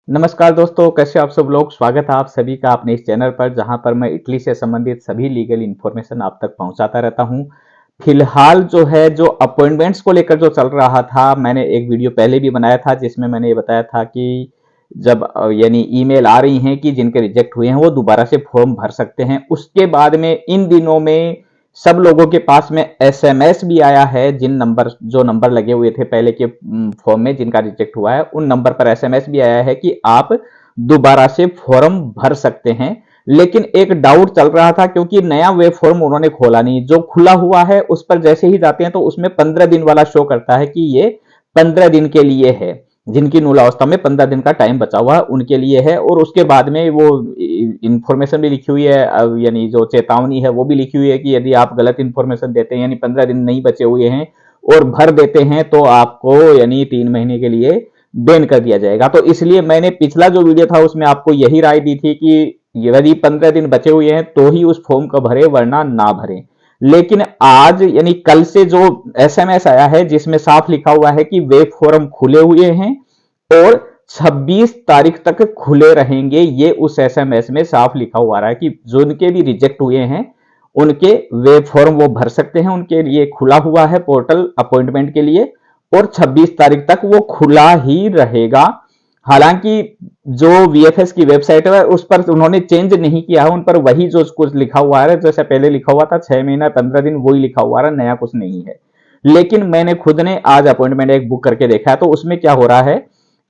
नमस्कार दोस्तों, कैसे आप सब लोग। स्वागत है आप सभी का अपने इस चैनल पर, जहां पर मैं इटली से संबंधित सभी लीगल इन्फॉर्मेशन आप तक पहुंचाता रहता हूं। फिलहाल जो है, जो अपॉइंटमेंट्स को लेकर जो चल रहा था, मैंने एक वीडियो पहले भी बनाया था जिसमें मैंने ये बताया था कि जब यानी ईमेल आ रही हैं कि जिनके रिजेक्ट हुए हैं वो दोबारा से फॉर्म भर सकते हैं। उसके बाद में इन दिनों में सब लोगों के पास में एसएमएस भी आया है। जो नंबर लगे हुए थे पहले के फॉर्म में, जिनका रिजेक्ट हुआ है, उन नंबर पर एसएमएस भी आया है कि आप दोबारा से फॉर्म भर सकते हैं। लेकिन एक डाउट चल रहा था क्योंकि नया वेब फॉर्म उन्होंने खोला नहीं। जो खुला हुआ है उस पर जैसे ही जाते हैं तो उसमें 15 दिन वाला शो करता है कि ये 15 दिन के लिए है। जिनकी मूल अवस्था में 15 दिन का टाइम बचा हुआ है उनके लिए है। और उसके बाद में वो इंफॉर्मेशन भी लिखी हुई है, यानी जो चेतावनी है वो भी लिखी हुई है कि यदि आप गलत इंफॉर्मेशन देते हैं, यानी 15 दिन नहीं बचे हुए हैं और भर देते हैं, तो आपको यानी 3 महीने के लिए बैन कर दिया जाएगा। तो इसलिए मैंने पिछला जो वीडियो था उसमें आपको यही राय दी थी कि यदि 15 दिन बचे हुए हैं तो ही उस फॉर्म को भरे, वरना ना भरें। लेकिन आज यानी कल से जो एसएमएस आया है जिसमें साफ लिखा हुआ है कि वे फॉर्म खुले हुए हैं और 26 तारीख तक खुले रहेंगे, ये उस एसएमएस में साफ लिखा हुआ रहा है कि जो उनके भी रिजेक्ट हुए हैं उनके वे फॉर्म वो भर सकते हैं। उनके लिए खुला हुआ है पोर्टल अपॉइंटमेंट के लिए और 26 तारीख तक वो खुला ही रहेगा। हालांकि जो वीएफएस की वेबसाइट है उस पर उन्होंने चेंज नहीं किया है, उन पर वही जो कुछ लिखा हुआ है, जैसे पहले लिखा हुआ था 6 महीना 15 दिन, वही लिखा हुआ है, नया कुछ नहीं है। लेकिन मैंने खुद ने आज अपॉइंटमेंट एक बुक करके देखा है, तो उसमें क्या हो रहा है,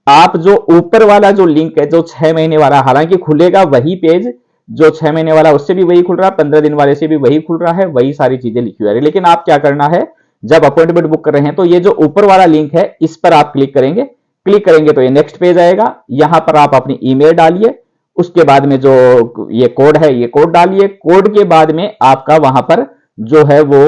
आप जो ऊपर वाला जो लिंक है जो 6 महीने वाला, हालांकि खुलेगा वही पेज जो 6 महीने वाला, उससे भी वही खुल रहा है, 15 दिन वाले से भी वही खुल रहा है, वही सारी चीजें लिखी हुई है। लेकिन आप क्या करना है, जब अपॉइंटमेंट बुक कर रहे हैं तो ये जो ऊपर वाला लिंक है इस पर आप क्लिक करेंगे। क्लिक करेंगे तो ये नेक्स्ट पेज आएगा। यहां पर आप अपनी ईमेल डालिए, उसके बाद में जो ये कोड है ये कोड डालिए। कोड के बाद में आपका वहां पर जो है वो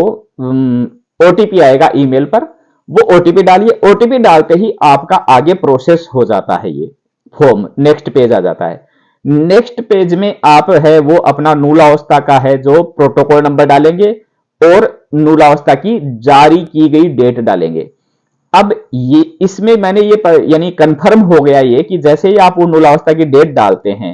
ओटीपी आएगा ईमेल पर, वो ओटीपी डालिए। ओटीपी डालते ही आपका आगे प्रोसेस हो जाता है, ये फॉर्म नेक्स्ट पेज आ जाता है। नेक्स्ट पेज में आप है वो अपना नूलावस्था का है जो प्रोटोकॉल नंबर डालेंगे और नूलावस्था की जारी की गई डेट डालेंगे। अब ये इसमें मैंने ये यानी कंफर्म हो गया ये कि जैसे ही आप वो नूलावस्था की डेट डालते हैं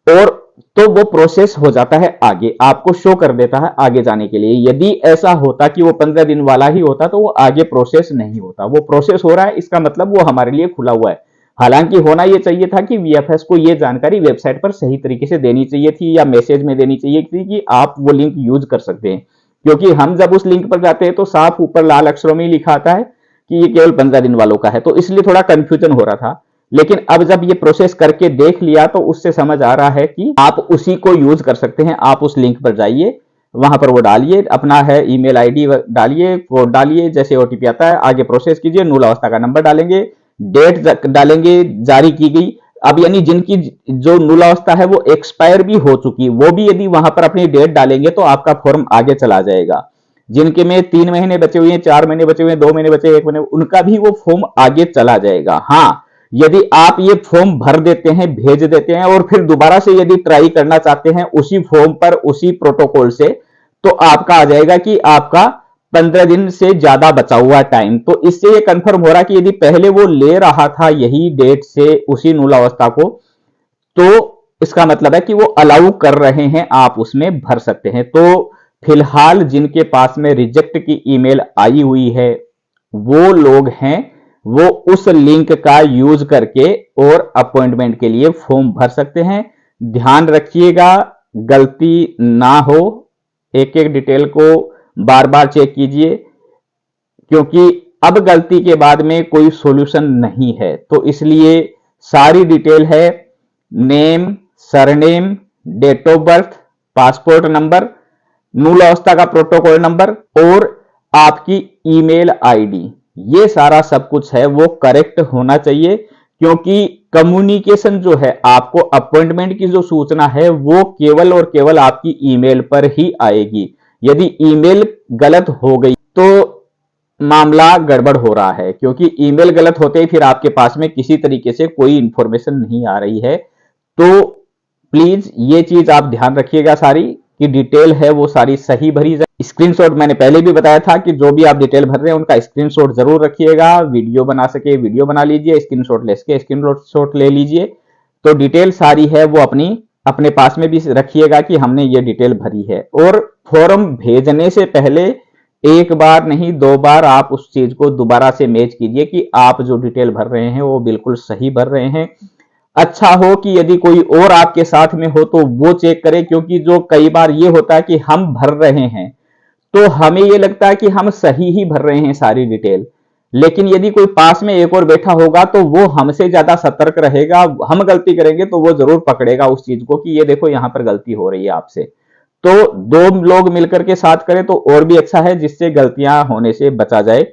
और तो वो प्रोसेस हो जाता है आगे, आपको शो कर देता है आगे जाने के लिए। यदि ऐसा होता कि वो 15 दिन वाला ही होता तो वो आगे प्रोसेस नहीं होता। वो प्रोसेस हो रहा है, इसका मतलब वो हमारे लिए खुला हुआ है। हालांकि होना ये चाहिए था कि वीएफएस को ये जानकारी वेबसाइट पर सही तरीके से देनी चाहिए थी या मैसेज में देनी चाहिए थी कि आप वो लिंक यूज कर सकते हैं। क्योंकि हम जब उस लिंक पर जाते हैं तो साफ ऊपर लाल अक्षरों में लिखा आता है कि ये केवल 15 दिन वालों का है, तो इसलिए थोड़ा कंफ्यूजन हो रहा था। लेकिन अब जब ये प्रोसेस करके देख लिया तो उससे समझ आ रहा है कि आप उसी को यूज कर सकते हैं। आप उस लिंक पर जाइए, वहां पर वो डालिए, अपना है ईमेल आईडी डालिए, कोड डालिए, जैसे ओटीपी आता है आगे प्रोसेस कीजिए, मूल अवस्था का नंबर डालेंगे, डेट डालेंगे जारी की गई। अब यानी जिनकी जो मूल अवस्था है वो एक्सपायर भी हो चुकी, वो भी यदि वहां पर अपनी डेट डालेंगे तो आपका फॉर्म आगे चला जाएगा। जिनके में 3 महीने बचे हुए हैं, 4 महीने बचे हुए हैं, 2 महीने बचे, 1 महीने, उनका भी वो फॉर्म आगे चला जाएगा। हाँ, यदि आप ये फॉर्म भर देते हैं, भेज देते हैं और फिर दोबारा से यदि ट्राई करना चाहते हैं उसी फॉर्म पर उसी प्रोटोकॉल से, तो आपका आ जाएगा कि आपका 15 दिन से ज्यादा बचा हुआ टाइम। तो इससे ये कंफर्म हो रहा कि यदि पहले वो ले रहा था यही डेट से उसी मूलावस्था को, तो इसका मतलब है कि वो अलाउ कर रहे हैं, आप उसमें भर सकते हैं। तो फिलहाल जिनके पास में रिजेक्ट की ईमेल आई हुई है वो लोग हैं, वो उस लिंक का यूज करके और अपॉइंटमेंट के लिए फॉर्म भर सकते हैं। ध्यान रखिएगा गलती ना हो, एक एक डिटेल को बार बार चेक कीजिए, क्योंकि अब गलती के बाद में कोई सॉल्यूशन नहीं है। तो इसलिए सारी डिटेल है, name, surname, date of birth, passport number, मूल अवस्था का प्रोटोकॉल नंबर और आपकी ईमेल आईडी, ये सारा सब कुछ है वो करेक्ट होना चाहिए। क्योंकि कम्युनिकेशन जो है, आपको अपॉइंटमेंट की जो सूचना है वो केवल और केवल आपकी ईमेल पर ही आएगी। यदि ईमेल गलत हो गई तो मामला गड़बड़ हो रहा है, क्योंकि ईमेल गलत होते ही फिर आपके पास में किसी तरीके से कोई इंफॉर्मेशन नहीं आ रही है। तो प्लीज ये चीज आप ध्यान रखिएगा सारी, कि डिटेल है वो सारी सही भरी जाए। स्क्रीनशॉट मैंने पहले भी बताया था कि जो भी आप डिटेल भर रहे हैं उनका स्क्रीनशॉट जरूर रखिएगा, वीडियो बना सके वीडियो बना लीजिए, स्क्रीनशॉट ले सके स्क्रीनशॉट ले लीजिए। तो डिटेल सारी है वो अपने पास में भी रखिएगा कि हमने ये डिटेल भरी है। और फॉर्म भेजने से पहले एक बार नहीं 2 बार आप उस चीज को दोबारा से मैच कीजिए कि आप जो डिटेल भर रहे हैं वो बिल्कुल सही भर रहे हैं। अच्छा हो कि यदि कोई और आपके साथ में हो तो वो चेक करे, क्योंकि जो कई बार ये होता है कि हम भर रहे हैं तो हमें ये लगता है कि हम सही ही भर रहे हैं सारी डिटेल, लेकिन यदि कोई पास में एक और बैठा होगा तो वो हमसे ज्यादा सतर्क रहेगा। हम गलती करेंगे तो वो जरूर पकड़ेगा उस चीज को कि ये देखो यहां पर गलती हो रही है आपसे। तो 2 लोग मिलकर के साथ करें तो और भी अच्छा है, जिससे गलतियां होने से बचा जाए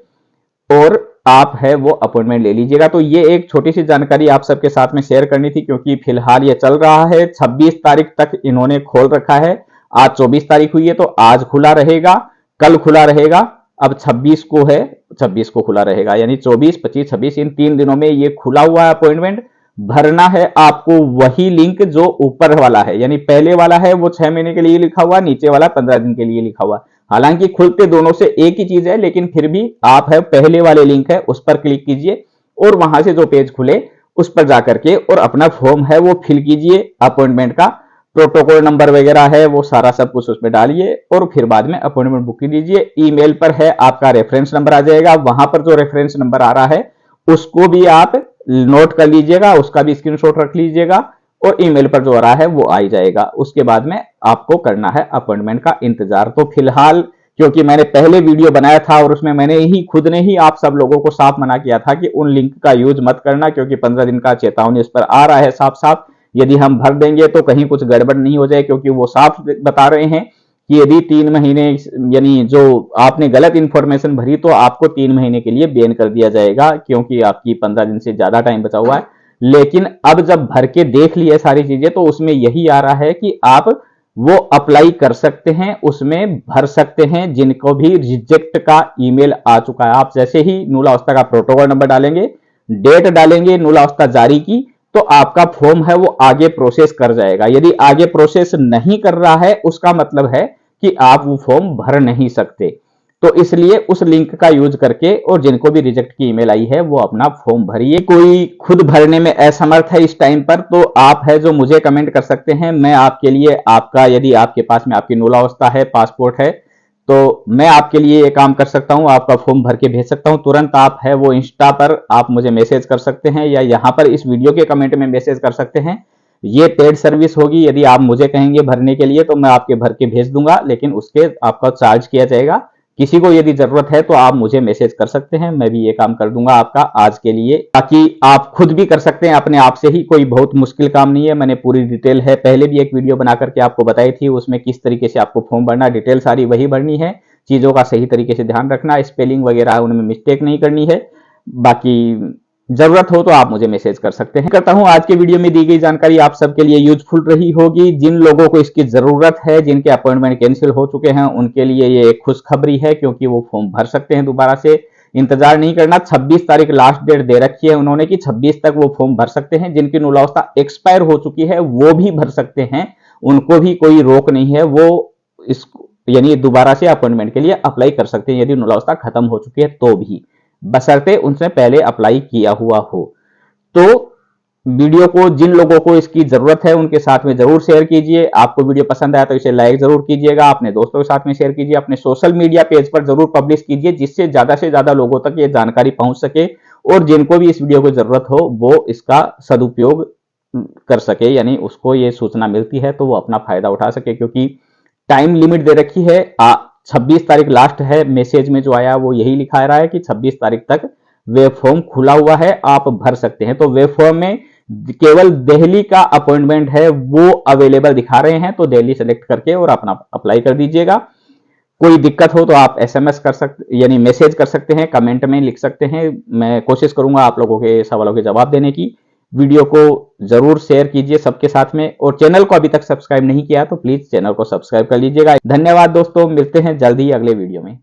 और आप है वो अपॉइंटमेंट ले लीजिएगा। तो ये एक छोटी सी जानकारी आप सबके साथ में शेयर करनी थी, क्योंकि फिलहाल ये चल रहा है 26 तारीख तक इन्होंने खोल रखा है। आज 24 तारीख हुई है तो आज खुला रहेगा, कल खुला रहेगा। अब 26 को है, 26 को खुला रहेगा, यानी 24, 25, 26 इन 3 दिनों में ये खुला हुआ है अपॉइंटमेंट। भरना है आपको वही लिंक जो ऊपर वाला है, यानी पहले वाला है वो 6 महीने के लिए लिखा हुआ, नीचे वाला 15 दिन के लिए लिखा हुआ। हालांकि खुलते दोनों से एक ही चीज है, लेकिन फिर भी आप है पहले वाले लिंक है उस पर क्लिक कीजिए और वहां से जो पेज खुले उस पर जाकर के और अपना फॉर्म है वो फिल कीजिए। अपॉइंटमेंट का प्रोटोकॉल नंबर वगैरह है वो सारा सब कुछ उसमें डालिए और फिर बाद में अपॉइंटमेंट बुक कीजिए। ईमेल पर है आपका रेफरेंस नंबर आ जाएगा, वहां पर जो रेफरेंस नंबर आ रहा है उसको भी आप नोट कर लीजिएगा, उसका भी स्क्रीनशॉट रख लीजिएगा और ईमेल पर जो आ रहा है वो आ ही जाएगा। उसके बाद में आपको करना है अपॉइंटमेंट का इंतजार। तो फिलहाल क्योंकि मैंने पहले वीडियो बनाया था और उसमें मैंने ही खुद ने ही आप सब लोगों को साफ मना किया था कि उन लिंक का यूज मत करना, क्योंकि 15 दिन का चेतावनी उस पर आ रहा है साफ साफ। यदि हम भर देंगे तो कहीं कुछ गड़बड़ नहीं हो जाए, क्योंकि वो साफ बता रहे हैं कि यदि 3 महीने यानी जो आपने गलत इंफॉर्मेशन भरी तो आपको 3 महीने के लिए बैन कर दिया जाएगा, क्योंकि आपकी 15 दिन से ज्यादा टाइम बचा हुआ है। लेकिन अब जब भर के देख लिए सारी चीजें तो उसमें यही आ रहा है कि आप वो अप्लाई कर सकते हैं, उसमें भर सकते हैं। जिनको भी रिजेक्ट का ईमेल आ चुका है, आप जैसे ही नूलावस्था का प्रोटोकॉल नंबर डालेंगे, डेट डालेंगे नूलावस्था जारी की, तो आपका फॉर्म है वो आगे प्रोसेस कर जाएगा। यदि आगे प्रोसेस नहीं कर रहा है उसका मतलब है कि आप वो फॉर्म भर नहीं सकते। तो इसलिए उस लिंक का यूज करके और जिनको भी रिजेक्ट की ईमेल आई है वो अपना फॉर्म भरिए। कोई खुद भरने में असमर्थ है इस टाइम पर तो आप है जो मुझे कमेंट कर सकते हैं, मैं आपके लिए आपका यदि आपके पास में आपकी नूलावस्था है, पासपोर्ट है, तो मैं आपके लिए ये काम कर सकता हूं, आपका फॉर्म भर के भेज सकता हूं। तुरंत आप है वो इंस्टा पर आप मुझे मैसेज कर सकते हैं या यहां पर इस वीडियो के कमेंट में मैसेज कर सकते हैं। ये पेड सर्विस होगी, यदि आप मुझे कहेंगे भरने के लिए तो मैं आपके भर के भेज दूंगा, लेकिन उसके आपका चार्ज किया जाएगा। किसी को यदि जरूरत है तो आप मुझे मैसेज कर सकते हैं, मैं भी ये काम कर दूंगा आपका आज के लिए, ताकि आप खुद भी कर सकते हैं अपने आप से ही। कोई बहुत मुश्किल काम नहीं है, मैंने पूरी डिटेल है पहले भी एक वीडियो बना करके आपको बताई थी, उसमें किस तरीके से आपको फॉर्म भरना, डिटेल सारी वही भरनी है। चीजों का सही तरीके से ध्यान रखना, स्पेलिंग वगैरह उनमें मिस्टेक नहीं करनी है। बाकी जरूरत हो तो आप मुझे मैसेज कर सकते हैं। करता हूं आज के वीडियो में दी गई जानकारी आप सबके लिए यूजफुल रही होगी। जिन लोगों को इसकी जरूरत है, जिनके अपॉइंटमेंट कैंसिल हो चुके हैं, उनके लिए ये एक खुशखबरी है, क्योंकि वो फॉर्म भर सकते हैं दोबारा से। इंतजार नहीं करना, 26 तारीख लास्ट डेट दे रखी है उन्होंने कि 26 तक वो फॉर्म भर सकते हैं। जिनकी नूलावस्था एक्सपायर हो चुकी है वो भी भर सकते हैं, उनको भी कोई रोक नहीं है, वो इस यानी दोबारा से अपॉइंटमेंट के लिए अप्लाई कर सकते हैं यदि नूलावस्था खत्म हो चुकी है तो भी, बशर्ते उनसे पहले अप्लाई किया हुआ हो। तो वीडियो को जिन लोगों को इसकी जरूरत है उनके साथ में जरूर शेयर कीजिए। आपको वीडियो पसंद आया तो इसे लाइक जरूर कीजिएगा, अपने दोस्तों के साथ में शेयर कीजिए, अपने सोशल मीडिया पेज पर जरूर पब्लिश कीजिए, जिससे ज्यादा से ज्यादा लोगों तक ये जानकारी पहुंच सके और जिनको भी इस वीडियो की जरूरत हो वो इसका सदुपयोग कर सके, यानी उसको ये सूचना मिलती है तो वो अपना फायदा उठा सके। क्योंकि टाइम लिमिट दे रखी है, 26 तारीख लास्ट है, मैसेज में जो आया वो यही लिखा रहा है कि 26 तारीख तक वेब फॉर्म खुला हुआ है, आप भर सकते हैं। तो वेब फॉर्म में केवल दिल्ली का अपॉइंटमेंट है वो अवेलेबल दिखा रहे हैं, तो दिल्ली सेलेक्ट करके और अपना अप्लाई कर दीजिएगा। कोई दिक्कत हो तो आप एसएमएस कर सकते यानी मैसेज कर सकते हैं, कमेंट में लिख सकते हैं। मैं कोशिश करूंगा आप लोगों के सवालों के जवाब देने की। वीडियो को जरूर शेयर कीजिए सबके साथ में, और चैनल को अभी तक सब्सक्राइब नहीं किया तो प्लीज चैनल को सब्सक्राइब कर लीजिएगा। धन्यवाद दोस्तों, मिलते हैं जल्दी ही अगले वीडियो में।